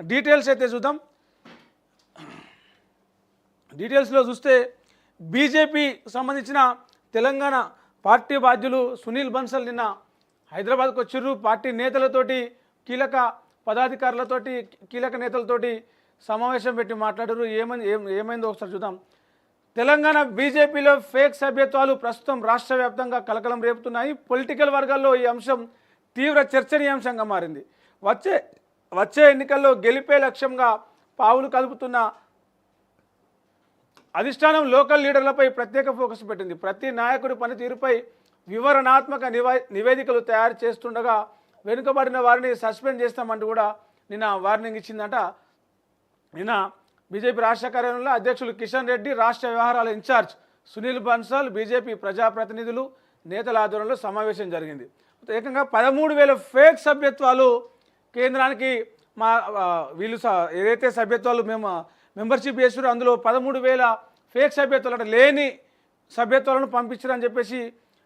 Details అయితే చూద్దాం. డీటెయిల్స్లో చూస్తే బీజేపీ సంబంధించిన తెలంగాణ పార్టీ బాధ్యులు సునీల్ బన్సల్ నిన్న హైదరాబాద్కు వచ్చిర్రు. పార్టీ నేతలతోటి, కీలక పదాధికారులతోటి, కీలక నేతలతోటి సమావేశం పెట్టి మాట్లాడారు. ఏమైందో ఒకసారి చూద్దాం. తెలంగాణ బీజేపీలో ఫేక్ సభ్యత్వాలు ప్రస్తుతం రాష్ట్ర వ్యాప్తంగా కలకలం రేపుతున్నాయి. పొలిటికల్ వర్గాల్లో ఈ అంశం తీవ్ర చర్చనీయాంశంగా మారింది. వచ్చే ఎన్నికల్లో గెలిపే లక్ష్యంగా పావులు కలుపుతున్న అధిష్టానం లోకల్ లీడర్లపై ప్రత్యేక ఫోకస్ పెట్టింది. ప్రతి నాయకుడి పనితీరుపై వివరణాత్మక నివేదికలు తయారు చేస్తుండగా వెనుకబడిన వారిని సస్పెండ్ చేస్తామంటూ కూడా నిన్న వార్నింగ్ ఇచ్చిందట. నిన్న బీజేపీ రాష్ట్ర కార్యాలయంలో అధ్యక్షులు కిషన్ రెడ్డి, రాష్ట్ర వ్యవహారాల ఇన్ఛార్జ్ సునీల్ బన్సల్, బీజేపీ ప్రజాప్రతినిధులు, నేతల ఆధ్వర్యంలో సమావేశం జరిగింది. ఏకంగా 13,000 ఫేక్ సభ్యత్వాలు కేంద్రానికి వీళ్ళు ఏదైతే సభ్యత్వాలు మెంబర్షిప్ చేసారో అందులో 13,000 ఫేక్ సభ్యత్వాలు అంటే లేని సభ్యత్వాలను పంపించారని చెప్పేసి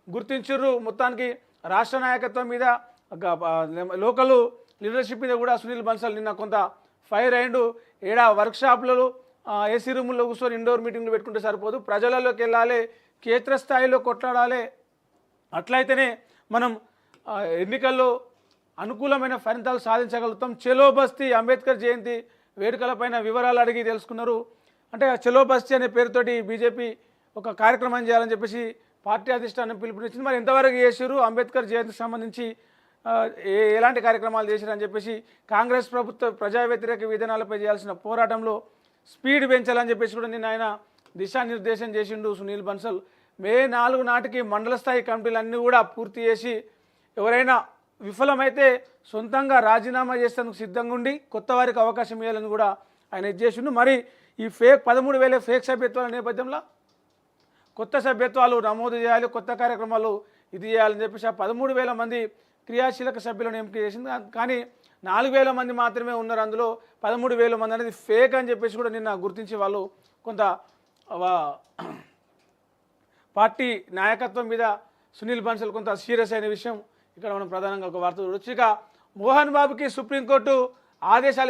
గుర్తించారు. మొత్తానికి రాష్ట్ర నాయకత్వం మీద, లోకల్ లీడర్షిప్ మీద కూడా సునీల్ బన్సల్ నిన్న కొంత ఫైర్ అయ్యిండు. వర్క్షాప్లలో, ఏసీ రూముల్లో కూర్చొని ఇండోర్ మీటింగ్లు పెట్టుకుంటే సరిపోదు, ప్రజలలోకి వెళ్ళాలి, క్షేత్రస్థాయిలో కొట్లాడాలి. అట్లయితేనే మనం ఎన్నికల్లో అనుకూలమైన ఫలితాలు సాధించగలుగుతాం. చలో బస్తీ అంబేద్కర్ జయంతి వేడుకలపైన వివరాలు అడిగి తెలుసుకున్నారు. అంటే చలో బస్తీ అనే పేరుతోటి బీజేపీ ఒక కార్యక్రమం చేయాలని చెప్పేసి పార్టీ అధిష్టానం పిలుపునిచ్చింది. మరి ఎంతవరకు చేశారు, అంబేద్కర్ జయంతికి సంబంధించి ఎలాంటి కార్యక్రమాలు చేశారని చెప్పేసి కాంగ్రెస్ ప్రభుత్వ ప్రజా వ్యతిరేక విధానాలపై చేయాల్సిన పోరాటంలో స్పీడ్ పెంచాలని చెప్పేసి కూడా నిన్న ఆయన దిశానిర్దేశం చేసిండు సునీల్ బన్సల్. మే 4 నాటికి మండల స్థాయి కమిటీలన్నీ కూడా పూర్తి చేసి ఎవరైనా విఫలమైతే సొంతంగా రాజీనామా చేసేందుకు సిద్ధంగా ఉండి కొత్త వారికి అవకాశం ఇవ్వాలని కూడా ఆయన చేసిండు. మరి ఈ 13,000 ఫేక్ సభ్యత్వాల నేపథ్యంలో కొత్త సభ్యత్వాలు నమోదు చేయాలి, కొత్త కార్యక్రమాలు ఇది చేయాలని చెప్పేసి ఆ 13,000 మంది క్రియాశీలక సభ్యులను ఎంపిక చేసింది. కానీ 4,000 మంది మాత్రమే ఉన్నారు. అందులో 13,000 మంది అనేది ఫేక్ అని చెప్పేసి కూడా నిన్న గుర్తించి వాళ్ళు కొంత పార్టీ నాయకత్వం మీద సునీల్ బన్సల్ కొంత సీరియస్ అయిన విషయం ఇక్కడ మనం ప్రధానంగా ఒక వార్త చూడొచ్చు. ఇక మోహన్ బాబుకి సుప్రీంకోర్టు ఆదేశాలు